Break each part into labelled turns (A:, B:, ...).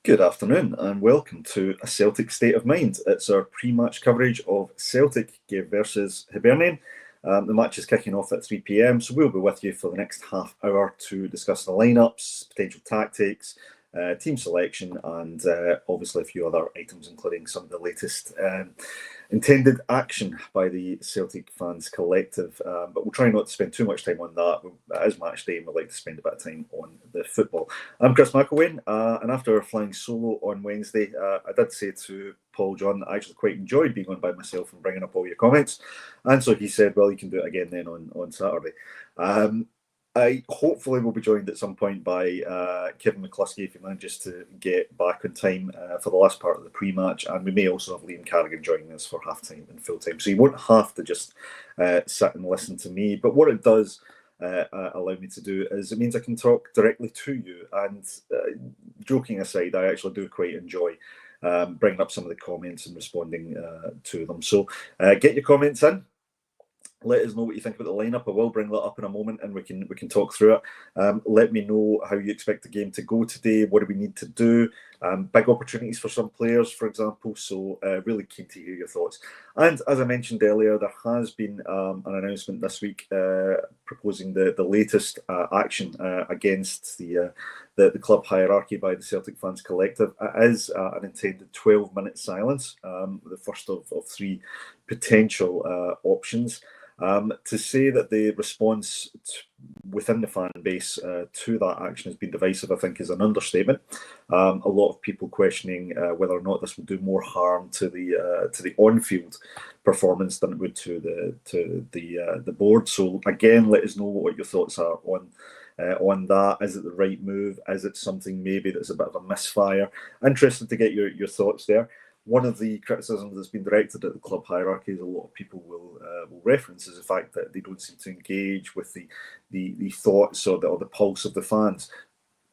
A: Good afternoon and welcome to A Celtic State of Mind. It's our pre-match coverage of Celtic versus Hibernian. The match is kicking off at 3 p.m, so we'll be with you for the next half hour to discuss the lineups, potential tactics, team selection, and obviously a few other items, including some of the latest intended action by the Celtic fans collective. But we'll try not to spend too much time on that. It is match day and we'd like to spend a bit of time on the football. I'm Chris McElwain, and after flying solo on Wednesday, I did say to Paul John that I actually quite enjoyed being on by myself and bringing up all your comments. And so he said, well, you can do it again then on Saturday. I hopefully will be joined at some point by Kevin McCluskey if he manages to get back on time for the last part of the pre-match, and we may also have Liam Carrigan joining us for half-time and full-time. So you won't have to just sit and listen to me, but what it does allow me to do is it means I can talk directly to you, and joking aside, I actually do quite enjoy bringing up some of the comments and responding to them. So get your comments in. Let us know what you think about the lineup. I will bring that up in a moment and we can talk through it. Let me know how you expect the game to go today. What do we need to do? Big opportunities for some players, for example. So really keen to hear your thoughts. And as I mentioned earlier, there has been an announcement this week proposing the latest action against the club hierarchy by the Celtic Fans Collective. It is an intended 12-minute silence, the first of three potential options. To say that the response within the fan base to that action has been divisive, I think, is an understatement. A lot of people questioning whether or not this will do more harm to the on-field performance than it would to the board. So again, let us know what your thoughts are on that. Is it the right move? Is it something maybe that's a bit of a misfire? Interested to get your thoughts there. One of the criticisms that's been directed at the club hierarchy, as a lot of people will reference, is the fact that they don't seem to engage with the thoughts or the pulse of the fans.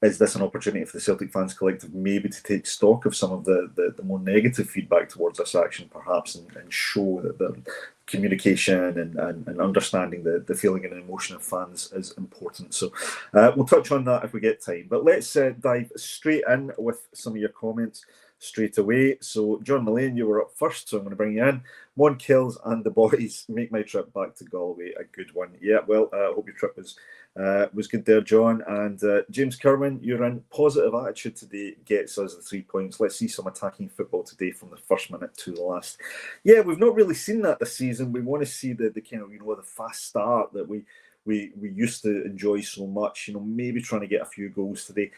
A: Is this an opportunity for the Celtic Fans Collective maybe to take stock of some of the more negative feedback towards this action, perhaps, and show that the communication and understanding the feeling and emotion of fans is important? So we'll touch on that if we get time. But let's dive straight in with some of your comments straight away. So John Mullane, you were up first, so I'm going to bring you in. Mon Kills and the boys make my trip back to Galway a good one. Yeah, well, I hope your trip was good there, John. And James Kerwin, you're in. Positive attitude today gets us the 3 points. Let's see some attacking football today from the first minute to the last. Yeah, we've not really seen that this season. We want to see the kind of, the fast start that we used to enjoy so much. Maybe trying to get a few goals today.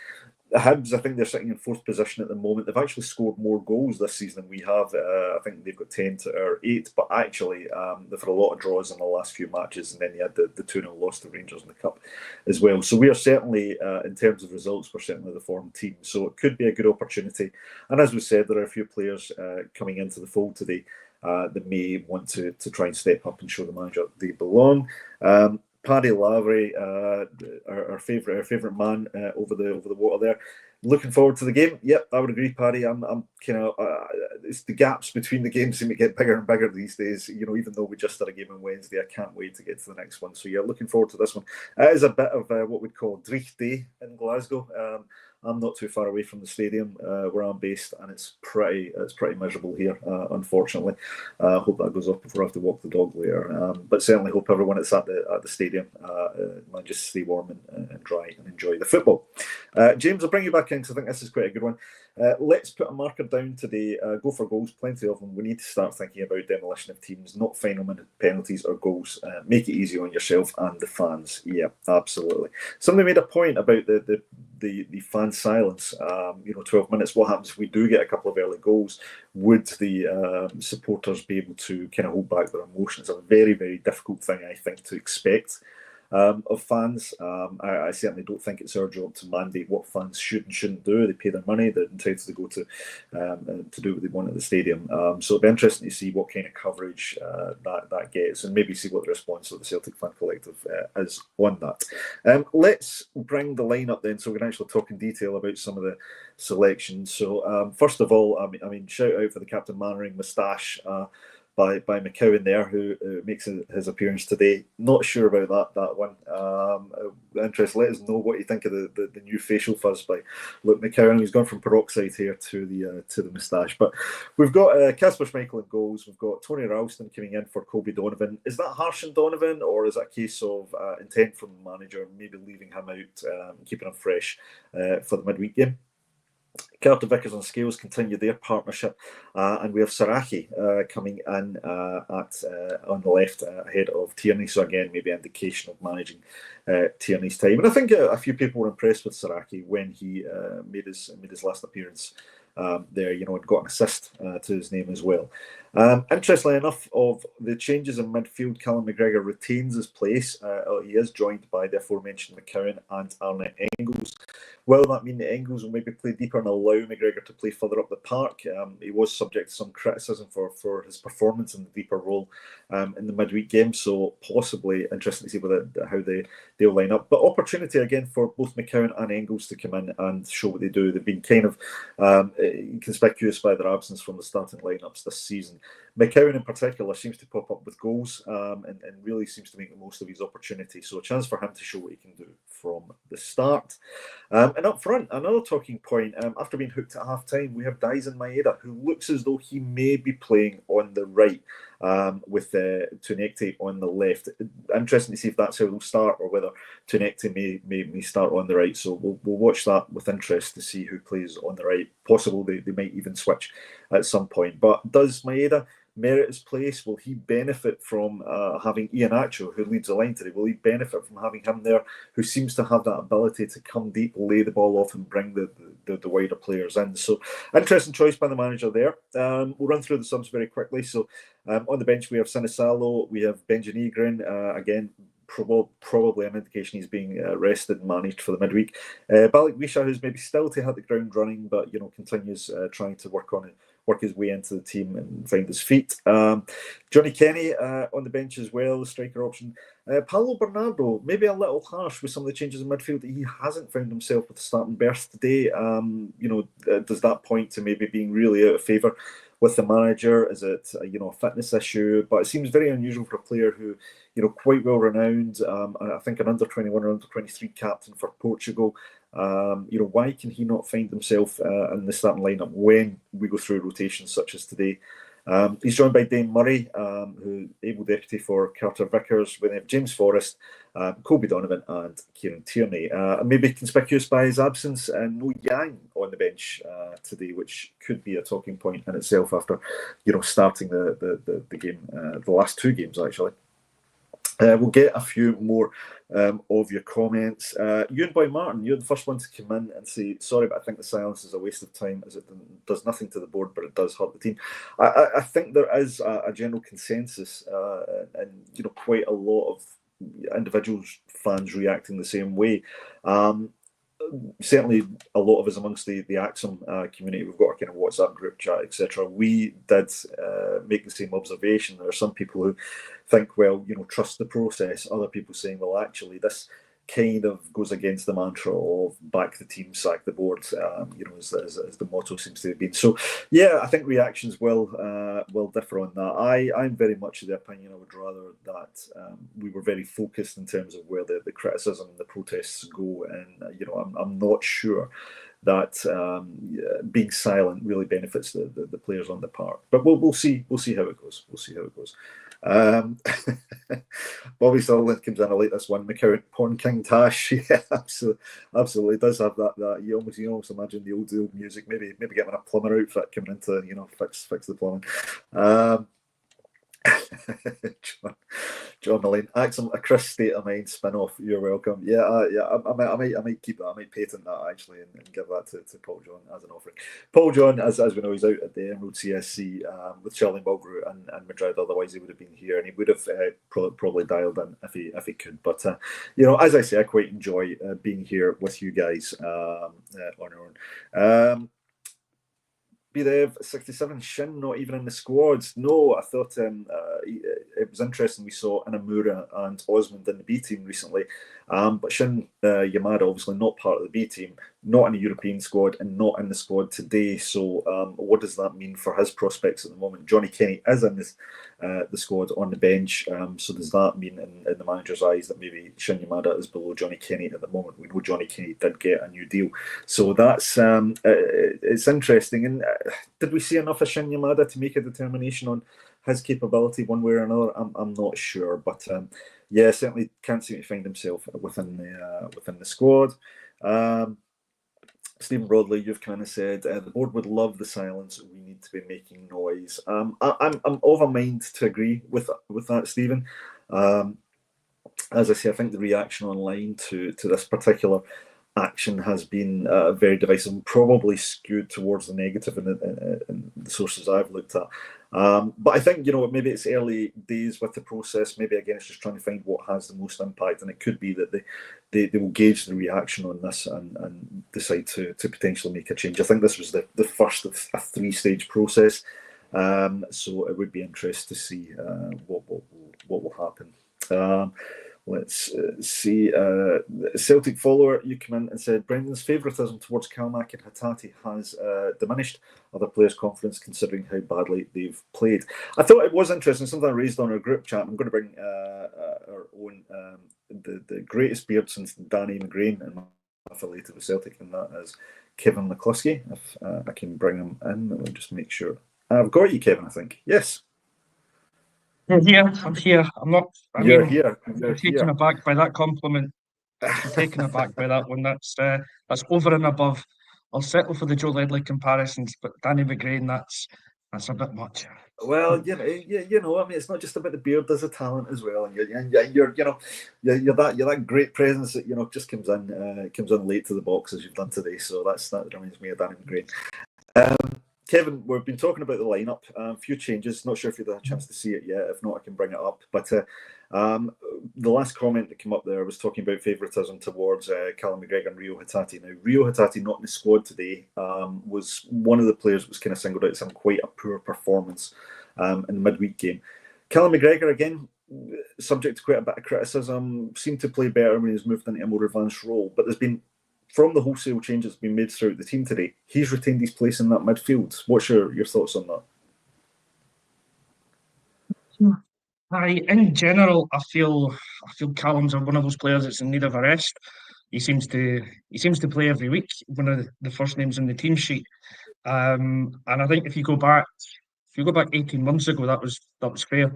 A: The Hibs, I think they're sitting in fourth position at the moment. They've actually scored more goals this season than we have. I think they've got 10 to our 8, but actually they've had a lot of draws in the last few matches, and then they had the 2-0 loss to Rangers in the Cup as well. So we are certainly, in terms of results, we're certainly the form team. So it could be a good opportunity. And as we said, there are a few players coming into the fold today that may want to try and step up and show the manager they belong. Paddy Lavery, our favourite man over the water there. Looking forward to the game. Yep, I would agree, Paddy. I'm kind of it's the gaps between the games seem to get bigger and bigger these days. Even though we just had a game on Wednesday, I can't wait to get to the next one. So yeah, looking forward to this one. It is a bit of what we'd call Dreich Day in Glasgow. I'm not too far away from the stadium where I'm based, and it's pretty miserable here, unfortunately. I hope that goes off before I have to walk the dog later. But certainly hope everyone that's at the stadium manages to stay warm and dry and enjoy the football. James, I'll bring you back in because I think this is quite a good one. Let's put a marker down today. Go for goals, plenty of them. We need to start thinking about demolition of teams, not final minute penalties or goals. Make it easy on yourself and the fans. Yeah, absolutely. Somebody made a point about the fan silence. 12 minutes. What happens if we do get a couple of early goals? Would the supporters be able to kind of hold back their emotions? It's a very, very difficult thing, I think, to expect of fans. I certainly don't think it's our job to mandate what fans should and shouldn't do. They pay their money, they're entitled to go to do what they want at the stadium. So it'll be interesting to see what kind of coverage that gets, and maybe see what the response of the Celtic Fan Collective is on that. Let's bring the lineup then, so we can actually talk in detail about some of the selections. So first of all, I mean, shout out for the Captain Mannering moustache. by McCowan there, who makes his appearance today. Not sure about that one. Interest. Let us know what you think of the new facial fuzz by Luke McCowan. He's gone from peroxide here to the moustache. But we've got Kasper Schmeichel in goals. We've got Tony Ralston coming in for Kobe Donovan. Is that harsh on Donovan, or is that a case of intent from the manager, maybe leaving him out, keeping him fresh for the midweek game? Carter Vickers and Scales continue their partnership, and we have Saraki coming in on the left ahead of Tierney. So again, maybe an indication of managing Tierney's time. And I think a few people were impressed with Saraki when he made his last appearance there, and got an assist to his name as well. Interestingly enough, of the changes in midfield, Callum McGregor retains his place. He is joined by the aforementioned McCowan and Arne Engels. Will that mean that Engels will maybe play deeper and allow McGregor to play further up the park? He was subject to some criticism for his performance in the deeper role in the midweek game, so possibly interesting to see how they'll line up. But opportunity again for both McCowan and Engels to come in and show what they do. They've been kind of conspicuous by their absence from the starting lineups this season. McCowan in particular seems to pop up with goals and really seems to make the most of his opportunity. So a chance for him to show what he can do from the start. And up front, another talking point, after being hooked at half-time, we have Daisen Maeda, who looks as though he may be playing on the right with Tunekte on the left. Interesting to see if that's how they'll start, or whether Tunekte may start on the right. So we'll watch that with interest to see who plays on the right. Possible they might even switch at some point. But does Maeda merit his place? Will he benefit from having Iheanacho, who leads the line today? Will he benefit from having him there, who seems to have that ability to come deep, lay the ball off, and bring the wider players in? So, interesting choice by the manager there. We'll run through the subs very quickly. So, on the bench we have Sinisalo, we have Benjamin Egrin, again, probably an indication he's being rested and managed for the midweek. Balik Wisha, who's maybe still to hit the ground running, but continues trying to work his way into the team and find his feet. Johnny Kenny on the bench as well, the striker option. Paulo Bernardo, maybe a little harsh with some of the changes in midfield. He hasn't found himself with the starting berth today. Does that point to maybe being really out of favour with the manager? Is it a fitness issue? But it seems very unusual for a player who, quite well renowned. I think an under 21 or under 23 captain for Portugal. Why can he not find himself in the starting lineup when we go through rotations such as today? He's joined by Dane Murray, who able deputy for Carter Vickers. We have James Forrest, Kobe Donovan, and Kieran Tierney. Maybe conspicuous by his absence, and no Yang on the bench today, which could be a talking point in itself after starting the game, the last two games actually. We'll get a few more of your comments. Ewan Boy Martin, you're the first one to come in and say, sorry, but I think the silence is a waste of time, as it does nothing to the board, but it does hurt the team. I think there is a general consensus, and quite a lot of individuals, fans reacting the same way. Certainly a lot of us amongst the Acsom community, we've got a kind of WhatsApp group chat, etc. We did make the same observation. There are some people who think, well, trust the process. Other people saying, well, actually, this kind of goes against the mantra of back the team, sack the board, as the motto seems to have been. So, yeah, I think reactions will differ on that. I'm very much of the opinion I would rather that we were very focused in terms of where the criticism and the protests go, and I'm not sure that being silent really benefits the players on the park. But we'll see how it goes. We'll see how it goes. Bobby Sullivan comes in. I like this one. McCowan, Pawn King Tash. Yeah, absolutely. It does have that. You almost imagine the old music. Maybe getting a plumber outfit coming in to fix the plumbing. John Mullane, Acsom, a Chris State of Mind spin-off. You're welcome. Yeah. I might keep that. I might patent that actually and give that to Paul John as an offering. Paul John, as we know, he's out at the Emerald CSC with Charlie Mulgrew and Madrid. Otherwise, he would have been here and he would have probably dialed in if he could. But as I say, I quite enjoy being here with you guys on our own. Bedev 67, Shin not even in the squads. No, I thought it was interesting. We saw Inamura and Osmond in the B team recently, but Shin Yamada obviously not part of the B team, not in the European squad, and not in the squad today. So what does that mean for his prospects at the moment? Johnny Kenny is in the squad on the bench. So does that mean in the manager's eyes that maybe Shin Yamada is below Johnny Kenny at the moment? We know Johnny Kenny did get a new deal. So that's it's interesting. And did we see enough of Shin Yamada to make a determination on his capability one way or another? I'm not sure. But yeah, certainly can't seem to find himself within the squad. Stephen Broadley, you've kind of said the board would love the silence. We need to be making noise. I'm of a mind to agree with that, Stephen. As I say, I think the reaction online to this particular action has been very divisive and probably skewed towards the negative in the sources I've looked at. But I think, maybe it's early days with the process. Maybe, again, it's just trying to find what has the most impact. And it could be that they will gauge the reaction on this and decide to potentially make a change. I think this was the first of a three-stage process. So it would be interesting to see what will happen. Let's see. Celtic follower, you come in and said Brendan's favouritism towards Kalmak and Hatate has diminished other players' confidence considering how badly they've played. I thought it was interesting, something I raised on our group chat. I'm going to bring our own, the greatest beard since Danny McGrain, and affiliated with Celtic, and that is Kevin McCluskey. If I can bring him in, let me just make sure. I've got you, Kevin, I think. Yes.
B: I'm here.
A: You're here.
B: I'm taken aback by that compliment. I'm taken aback by that one. That's over and above. I'll settle for the Joe Ledley comparisons, but Danny McGrain, that's a bit much.
A: Well, I mean, it's not just about the beard. There's a talent as well, and you're that great presence that just comes in late to the box as you've done today. So that reminds me of Danny McGrain. Kevin, we've been talking about the lineup. A few changes. Not sure if you've had a chance to see it yet. If not, I can bring it up. But the last comment that came up there was talking about favouritism towards Callum McGregor and Rio Hatate. Now, Rio Hatate, not in the squad today, was one of the players that was kind of singled out as having quite a poor performance in the midweek game. Callum McGregor, again, subject to quite a bit of criticism, seemed to play better when he's moved into a more advanced role. But there's been, from the wholesale changes that have been made throughout the team today, he's retained his place in that midfield. What's your thoughts on that?
B: In general, I feel Callum's one of those players that's in need of a rest. He seems to play every week, one of the first names on the team sheet. And I think if you go back 18 months ago, that was fair.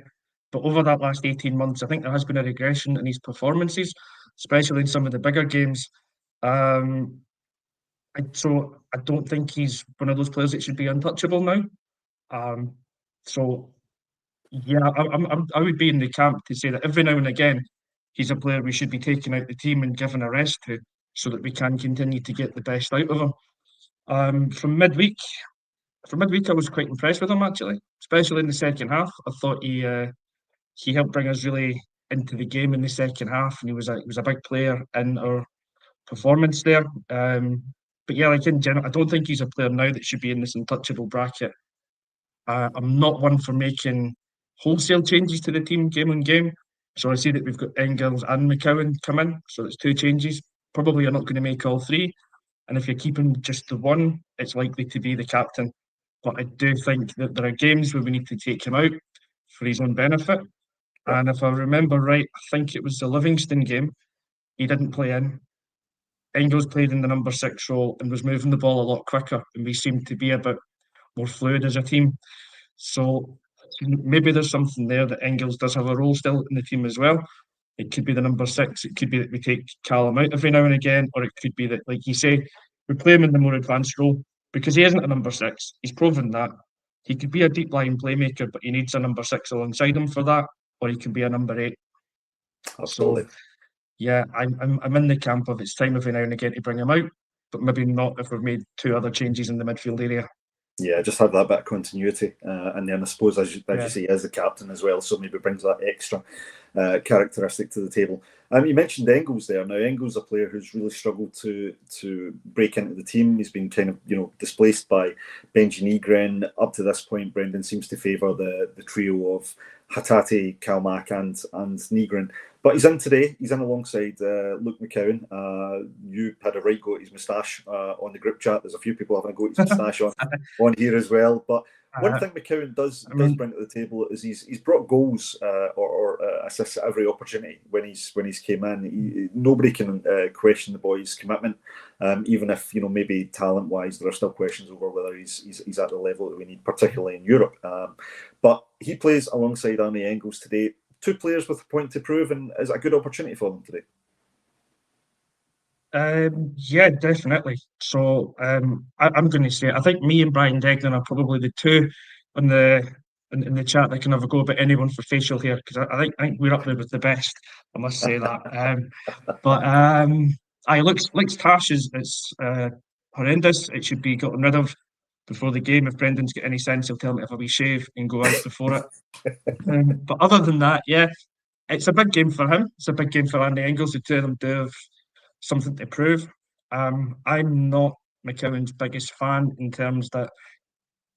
B: But over that last 18 months, I think there has been a regression in his performances, especially in some of the bigger games. So I don't think he's one of those players that should be untouchable now. So yeah, I would be in the camp to say that every now and again he's a player we should be taking out the team and giving a rest to, so that we can continue to get the best out of him. From midweek, I was quite impressed with him actually, especially in the second half. I thought he helped bring us really into the game in the second half, and he was a big player in our performance there. But yeah, like in general, I don't think he's a player now that should be in this untouchable bracket. I'm not one for making wholesale changes to the team game on game. So I see that we've got Engels and McCowan come in. So it's two changes. Probably you're not going to make all three. And if you're keeping just the one, it's likely to be the captain. But I do think that there are games where we need to take him out for his own benefit. And if I remember right, I think it was the Livingston game. He didn't play in. Engels played in the number 6 role and was moving the ball a lot quicker, and we seemed to be a bit more fluid as a team. So maybe there's something there that Engels does have a role still in the team as well. It could be the number 6. It could be that we take Callum out every now and again, or it could be that, like you say, we play him in the more advanced role because he isn't a number 6. He's proven that. He could be a deep line playmaker, but he needs a number 6 alongside him for that, or he can be a number 8.
A: Absolutely.
B: So, yeah, I'm in the camp of it's time every now and again to bring him out, but maybe not if we've made 2 other changes in the midfield area.
A: Yeah, just have that bit of continuity, and then I suppose as you say, he is the captain as well, so maybe brings that extra characteristic to the table. You mentioned Engels there. Now, Engels is a player who's really struggled to break into the team. He's been kind of displaced by Benji Nygren. Up to this point, Brendan seems to favour the trio of Hatate, Kalmak and Nygren. But he's in today. He's in alongside Luke McCowan. You had a right go at his moustache on the group chat. There's a few people having a go at his moustache on here as well. But one thing McCowan does bring to the table is he's brought goals or assists at every opportunity when he's came in. Nobody can question the boy's commitment, even if maybe talent wise there are still questions over whether he's at the level that we need, particularly in Europe. But he plays alongside Arnie Engels today. Two players with a point to prove, and is it a good opportunity for them today?
B: Yeah, definitely. So I'm going to say I think me and Brian Degnan are probably the two on in the chat that can have a go about anyone for facial hair, because I think we're up there with the best. I must say that. But I looks Tash is horrendous. It should be gotten rid of before the game. If Brendan's got any sense, he'll tell me to have a wee shave and go out before it. But other than that, yeah, it's a big game for him. It's a big game for Andy Engels. The two of them do have something to prove. I'm not McCowan's biggest fan in terms that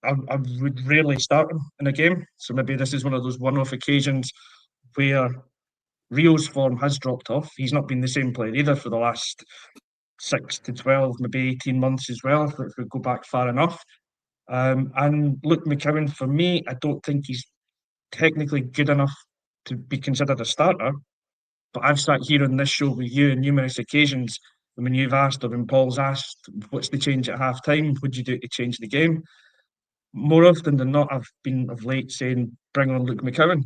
B: I would rarely start him in a game. So maybe this is one of those one-off occasions where Rio's form has dropped off. He's not been the same player either for the last 6 to 12, maybe 18 months as well, if we go back far enough. And look, McCowan, for me, I don't think he's technically good enough to be considered a starter. But I've sat here on this show with you on numerous occasions. When you've asked, or when Paul's asked, what's the change at half time? What'd you do to change the game? More often than not, I've been of late saying, bring on Luke McCowan.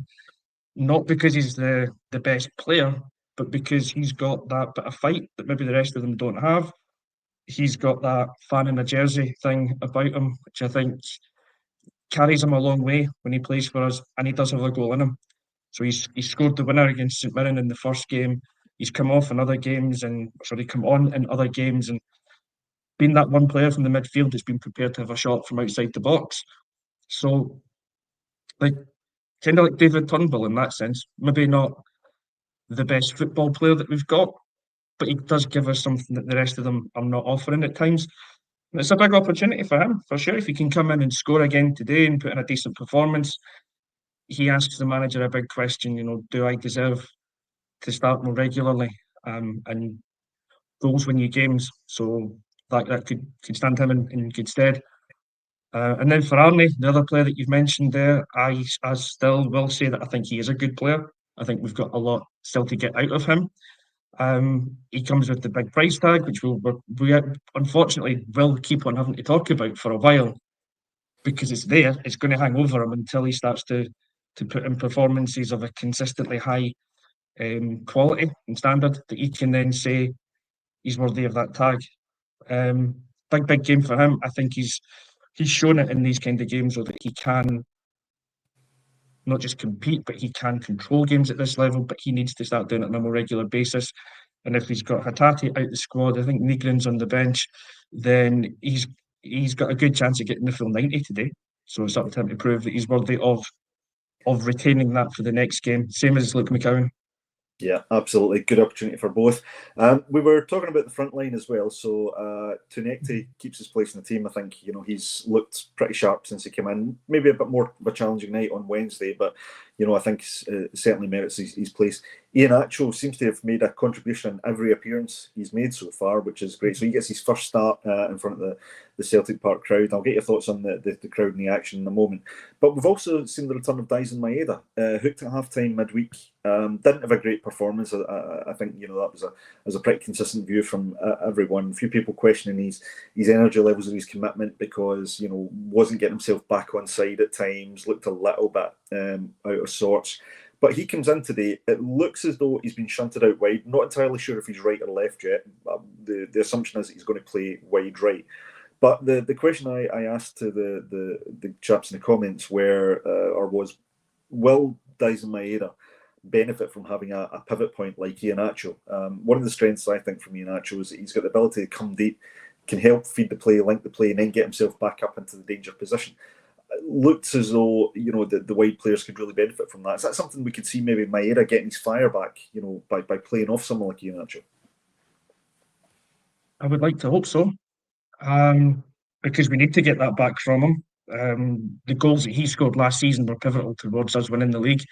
B: Not because he's the best player, but because he's got that bit of fight that maybe the rest of them don't have. He's got that fan in a jersey thing about him, which I think carries him a long way when he plays for us, and he does have a goal in him. So he scored the winner against St Mirren in the first game. He's come off in other games come on in other games, and been that one player from the midfield that's been prepared to have a shot from outside the box. So, like, kind of like David Turnbull in that sense. Maybe not the best football player that we've got, but he does give us something that the rest of them are not offering at times. And it's a big opportunity for him, for sure. If he can come in and score again today and put in a decent performance, he asks the manager a big question, do I deserve to start more regularly? And goals win you games. So that could stand him in good stead. And then for Arnie, the other player that you've mentioned there, I still will say that I think he is a good player. I think we've got a lot still to get out of him. He comes with the big price tag, which we unfortunately will keep on having to talk about for a while, because it's there. It's going to hang over him until he starts to put in performances of a consistently high quality and standard that he can then say he's worthy of that tag. Big game for him. I think he's shown it in these kind of games, so that he can not just compete, but he can control games at this level. But he needs to start doing it on a more regular basis. And if he's got Hatate out the squad, I think Nygren's on the bench, then he's got a good chance of getting the full 90 today. So it's up to him to prove that he's worthy of retaining that for the next game. Same as Luke McCowan.
A: Yeah, absolutely. Good opportunity for both. We were talking about the front line as well. So Tunekti keeps his place in the team. I think he's looked pretty sharp since he came in. Maybe a bit more of a challenging night on Wednesday, but I think certainly merits his place. Ian Acho seems to have made a contribution in every appearance he's made so far, which is great. So he gets his first start in front of the Celtic Park crowd. I'll get your thoughts on the crowd and the action in a moment. But we've also seen the return of Daisen Maeda, hooked at half-time midweek. Didn't have a great performance. I think that was a pretty consistent view from everyone. A few people questioning his energy levels and his commitment, because wasn't getting himself back on side at times, looked a little bit out of sorts. But he comes in today. It looks as though he's been shunted out wide. Not entirely sure if he's right or left yet. The assumption is that he's going to play wide right. But the question I asked to the chaps in the comments was, will Daisen Maeda benefit from having a pivot point like Ian Acho? One of the strengths I think from Ian Acho is that he's got the ability to come deep, can help feed the play, link the play, and then get himself back up into the danger position. It looks as though the wide players could really benefit from that. Is that something we could see maybe Maeda getting his fire back, by playing off someone like Ian Acho?
B: I would like to hope so, because we need to get that back from him. The goals that he scored last season were pivotal towards us winning the league.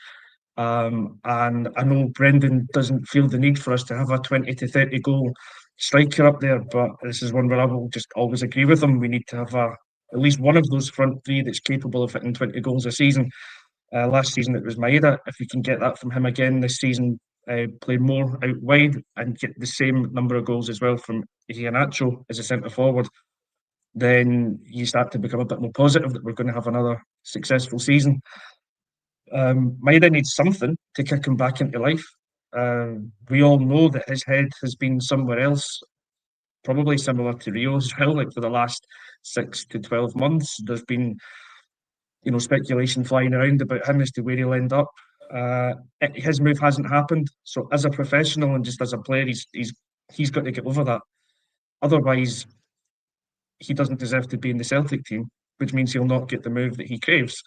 B: And I know Brendan doesn't feel the need for us to have a 20 to 30 goal striker up there, but this is one where I will just always agree with him. We need to have at least one of those front three that's capable of hitting 20 goals a season. Last season it was Maeda. If we can get that from him again this season, play more out wide and get the same number of goals as well from Iheanacho as a centre forward, then you start to become a bit more positive that we're going to have another successful season. Maeda needs something to kick him back into life. We all know that his head has been somewhere else, probably similar to Rio as well. Like for the last 6 to 12 months, there's been speculation flying around about him as to where he'll end up. His move hasn't happened, so as a professional and just as a player, he's got to get over that. Otherwise, he doesn't deserve to be in the Celtic team, which means he'll not get the move that he craves.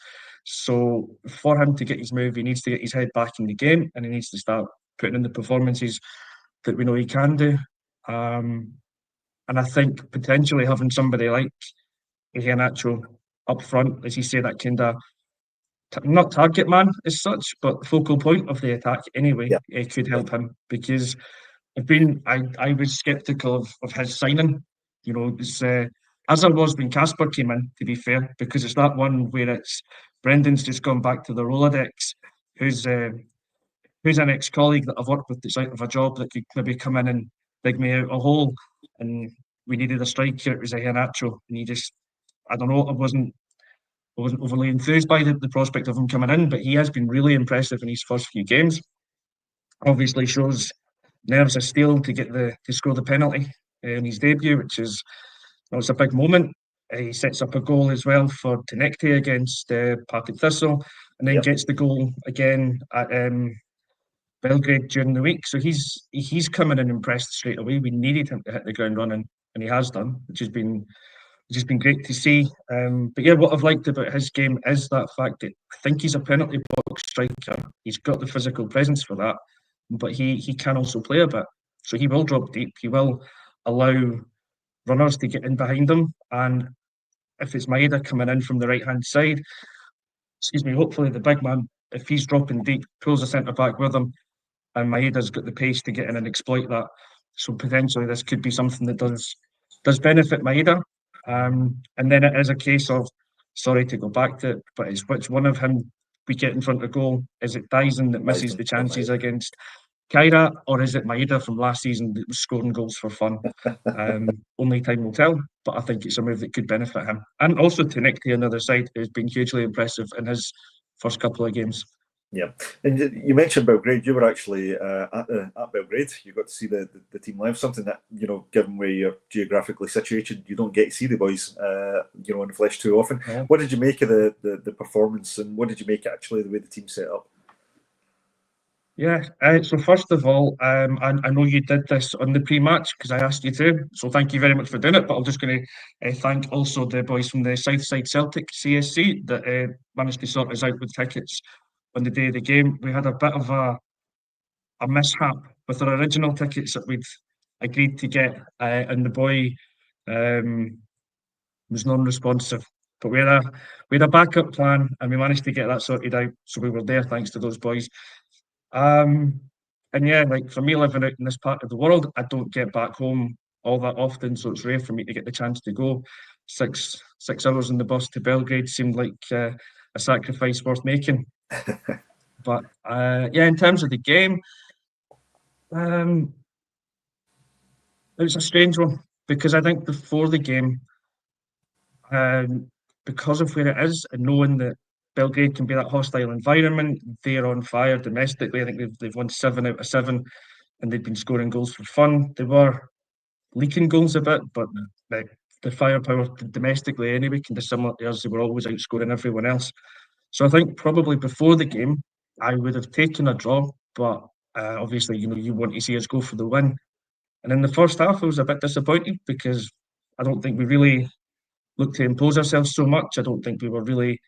B: So for him to get his move, he needs to get his head back in the game and he needs to start putting in the performances that we know he can do. And I think potentially having somebody like Iheanacho up front, as you say, that kind of not target man as such, but focal point of the attack anyway, it could help him because I was sceptical of his signing. It's as I was when Casper came in, to be fair, because it's that one where it's Brendan's just gone back to the Rolodex, who's an ex-colleague that I've worked with that's out of a job that could maybe come in and dig me out a hole, and we needed a striker. It was Iheanacho, and he just, I don't know, I wasn't overly enthused by the prospect of him coming in, but he has been really impressive in his first few games. Obviously shows nerves of steel to score the penalty in his debut, which is it's a big moment. He sets up a goal as well for Tenecte against Partick Thistle, and then gets the goal again at Belgrade during the week. So he's come in and impressed straight away. We needed him to hit the ground running, and he has done, which has been great to see. But yeah, what I've liked about his game is that fact that I think he's a penalty box striker. He's got the physical presence for that, but he can also play a bit. So he will drop deep. He will allow runners to get in behind him. And if it's Maeda coming in from the right-hand side, hopefully the big man, if he's dropping deep, pulls the centre-back with him, and Maeda's got the pace to get in and exploit that. So potentially this could be something that does benefit Maeda. And then it is a case of, sorry to go back to it, but it's which one of him we get in front of goal. Is it Dyson that misses the chances against Kyra, or is it Maeda from last season that was scoring goals for fun? Only time will tell, but I think it's a move that could benefit him. And also Tenecte on the other side has been hugely impressive in his first couple of games.
A: Yeah, and you mentioned Belgrade. You were actually at Belgrade. You got to see the team live. Something that given where you're geographically situated, you don't get to see the boys, in the flesh too often. Yeah. What did you make of the performance, and what did you make actually the way the team set up?
B: Yeah, so first of all, I know you did this on the pre-match because I asked you to, so thank you very much for doing it. But I'm just going to thank also the boys from the Southside Celtic CSC that managed to sort us out with tickets on the day of the game. We had a bit of a mishap with our original tickets that we'd agreed to get, and the boy was non-responsive. But we had a backup plan, and we managed to get that sorted out. So we were there thanks to those boys. And yeah, like for me living out in this part of the world, I don't get back home all that often, so it's rare for me to get the chance to go. 6 hours on the bus to Belgrade seemed like a sacrifice worth making. But yeah, in terms of the game, it was a strange one because I think before the game, because of where it is and knowing that Belgrade can be that hostile environment, they're on fire domestically. I think they've won 7 out of 7 and they've been scoring goals for fun. They were leaking goals a bit, but the firepower domestically anyway can be similar to us. They were always outscoring everyone else. So I think probably before the game, I would have taken a draw, but obviously, you want to see us go for the win. And in the first half, I was a bit disappointed because I don't think we really looked to impose ourselves so much. I don't think we were really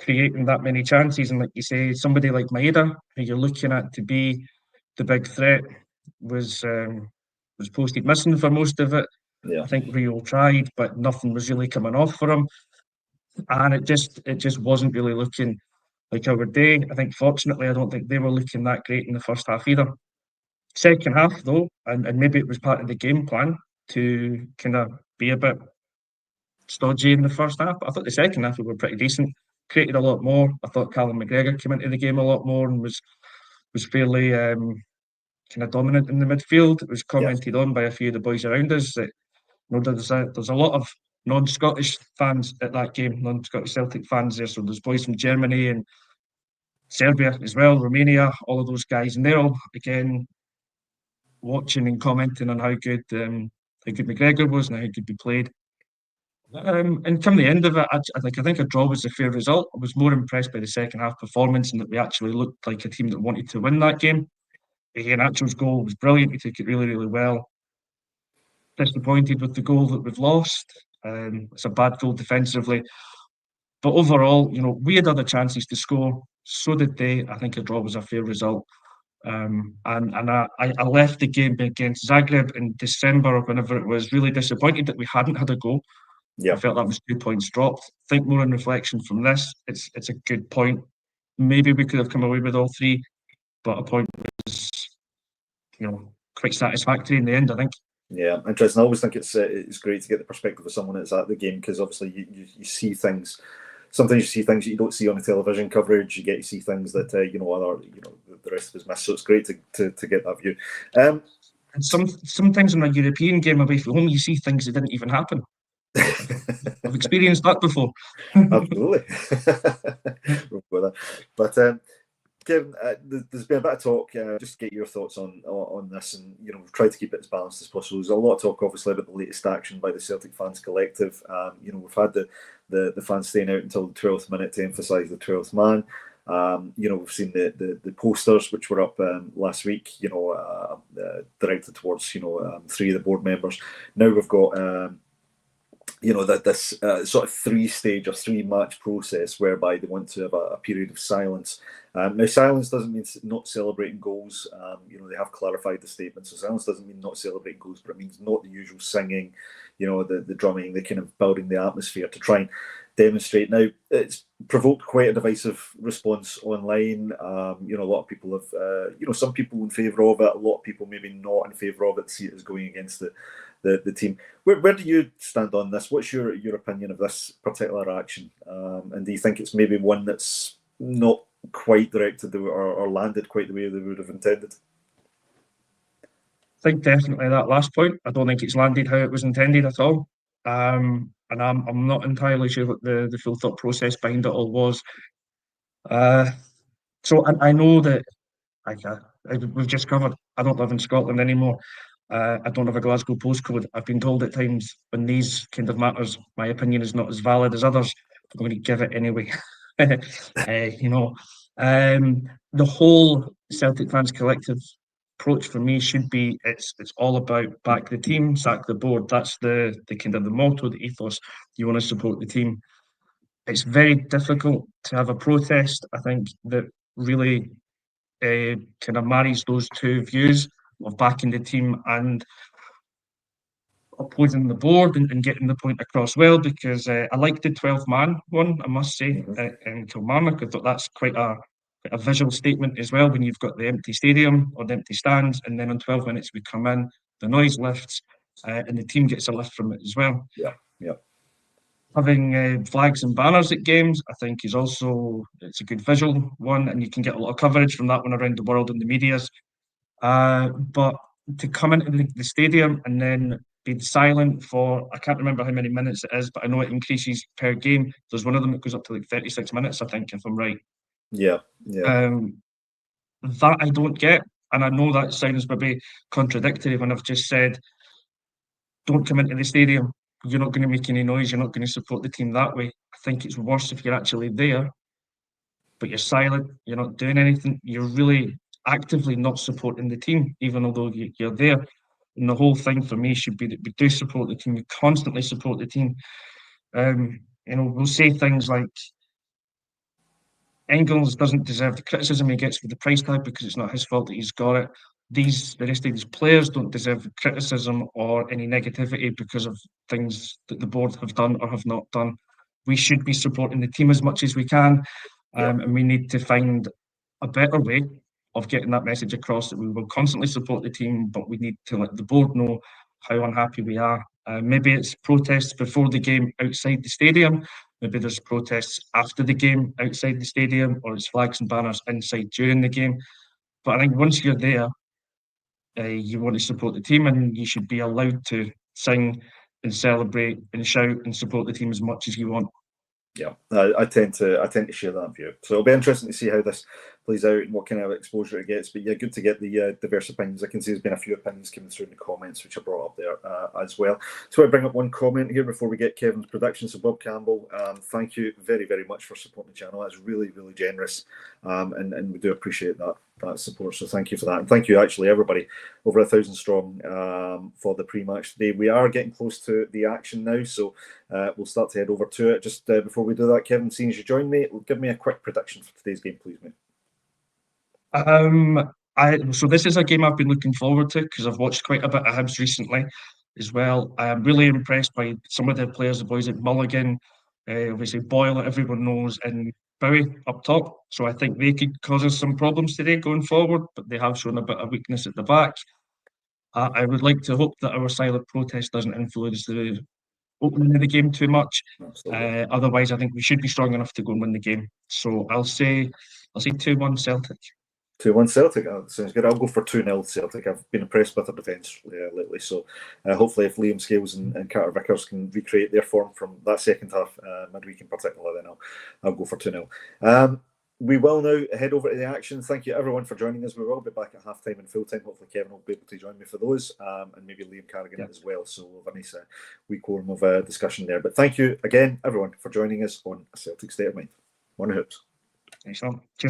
B: creating that many chances. And like you say, somebody like Maeda, who you're looking at to be the big threat, was posted missing for most of it. Yeah. I think Rio tried, but nothing was really coming off for him. And it just wasn't really looking like our day. I think fortunately, I don't think they were looking that great in the first half either. Second half though, and maybe it was part of the game plan to kind of be a bit stodgy in the first half. But I thought the second half we were pretty decent, created a lot more. I thought Callum McGregor came into the game a lot more and was fairly kind of dominant in the midfield. It was
A: Yeah.
B: commented on by a few of the boys around us that there's a lot of non-Scottish fans at that game, non-Scottish Celtic fans there. So there's boys from Germany and Serbia as well, Romania, all of those guys, and they're all again watching and commenting on how good McGregor was and how good he played. And come the end of it, I think a draw was a fair result. I was more impressed by the second half performance and that we actually looked like a team that wanted to win that game. Iheanacho's goal was brilliant. He took it really, really well. Disappointed with the goal that we've lost. It's a bad goal defensively. But overall, we had other chances to score. So did they. I think a draw was a fair result. And I left the game against Zagreb in December or whenever it was, really disappointed that we hadn't had a goal.
A: Yeah.
B: I felt that was 2 points dropped. Think more in reflection from this. It's a good point. Maybe we could have come away with all three, but a point was, quite satisfactory in the end, I think.
A: Yeah, interesting. I always think it's great to get the perspective of someone that's at the game, because obviously you see things. Sometimes you see things that you don't see on the television coverage. You get to see things that the rest of us miss. So it's great to get that view.
B: And sometimes in a European game away from home, you see things that didn't even happen. I've experienced that before.
A: Absolutely. But Kevin, there's been a bit of talk. Just to get your thoughts on this, and we've tried to keep it as balanced as possible. There's a lot of talk, obviously, about the latest action by the Celtic Fans Collective. We've had the fans staying out until the 12th minute to emphasise the 12th man. We've seen the posters which were up last week. Directed towards three of the board members. Now we've got. This sort of three-stage or three-match process whereby they want to have a period of silence. Now, silence doesn't mean not celebrating goals. They have clarified the statement. So silence doesn't mean not celebrating goals, but it means not the usual singing, the drumming, the kind of building the atmosphere to try and demonstrate. Now, it's provoked quite a divisive response online. A lot of people have, some people in favour of it, a lot of people maybe not in favour of it, see it as going against the team. Where do you stand on this? What's your opinion of this particular action? And do you think it's maybe one that's not quite directed or landed quite the way they would have intended?
B: I think definitely that last point. I don't think it's landed how it was intended at all. And I'm not entirely sure what the full thought process behind it all was. So I know that we've just covered. I don't live in Scotland anymore. I don't have a Glasgow postcode. I've been told at times when these kind of matters, my opinion is not as valid as others. I'm going to give it anyway. The whole Celtic Fans Collective approach for me should be it's all about back the team, sack the board. That's the kind of the motto, the ethos. You want to support the team. It's very difficult to have a protest, I think, that really kind of marries those two views of backing the team and opposing the board and getting the point across well, because I like the 12 man one, I must say, in Kilmarnock. I thought that's quite a visual statement as well, when you've got the empty stadium or the empty stands, and then on 12 minutes we come in, the noise lifts, and the team gets a lift from it as well.
A: Yeah.
B: Having flags and banners at games, I think, it's a good visual one, and you can get a lot of coverage from that one around the world in the medias. But to come into the stadium and then be silent for, I can't remember how many minutes it is, but I know it increases per game. There's one of them that goes up to like 36 minutes, I think, if I'm right.
A: Yeah.
B: That I don't get. And I know that sounds maybe contradictory when I've just said, don't come into the stadium. You're not going to make any noise. You're not going to support the team that way. I think it's worse if you're actually there, but you're silent. You're not doing anything. You're really actively not supporting the team, even although you're there. And the whole thing for me should be that we do support the team. We constantly support the team. We'll say things like Engels doesn't deserve the criticism he gets for the price tag because it's not his fault that he's got it. The rest of these players don't deserve the criticism or any negativity because of things that the board have done or have not done. We should be supporting the team as much as we can. And we need to find a better way of getting that message across that we will constantly support the team, but we need to let the board know how unhappy we are. Maybe it's protests before the game outside the stadium. Maybe there's protests after the game outside the stadium, or it's flags and banners inside during the game. But I think once you're there, you want to support the team, and you should be allowed to sing and celebrate and shout and support the team as much as you want.
A: Yeah, I tend to share that view. So it'll be interesting to see how this plays out and what kind of exposure it gets. But yeah, good to get the diverse opinions. I can see there's been a few opinions coming through in the comments, which I brought up there as well. So I bring up one comment here before we get Kevin's production. So Bob Campbell, thank you very, very much for supporting the channel. That's really, really generous, and we do appreciate that support. So thank you for that, and thank you actually everybody, over 1,000 strong, for the pre-match today. We are getting close to the action now, so we'll start to head over to it. Just before we do that, Kevin, seeing as you joined me, give me a quick prediction for today's game, please, mate.
B: So this is a game I've been looking forward to because I've watched quite a bit of Hibs recently as well. I am really impressed by some of their players, the boys like Mulligan, obviously Boyle, everyone knows, and Bowie up top. So I think they could cause us some problems today going forward, but they have shown a bit of weakness at the back. I would like to hope that our silent protest doesn't influence the opening of the game too much. Otherwise, I think we should be strong enough to go and win the game. So I'll say 2-1 Celtic.
A: 2-1 Celtic. Oh, sounds good. I'll go for 2-0 Celtic. I've been impressed with their defence lately. So hopefully if Liam Scales and Carter Vickers can recreate their form from that second half, midweek in particular, then I'll go for 2-0. We will now head over to the action. Thank you everyone for joining us. We will be back at half-time and full-time. Hopefully Kevin will be able to join me for those, and maybe Liam Carrigan as well. So we'll have a nice wee quorum of discussion there. But thank you again, everyone, for joining us on A Celtic State of Mind. One Hibs.
B: Excellent. Cheers.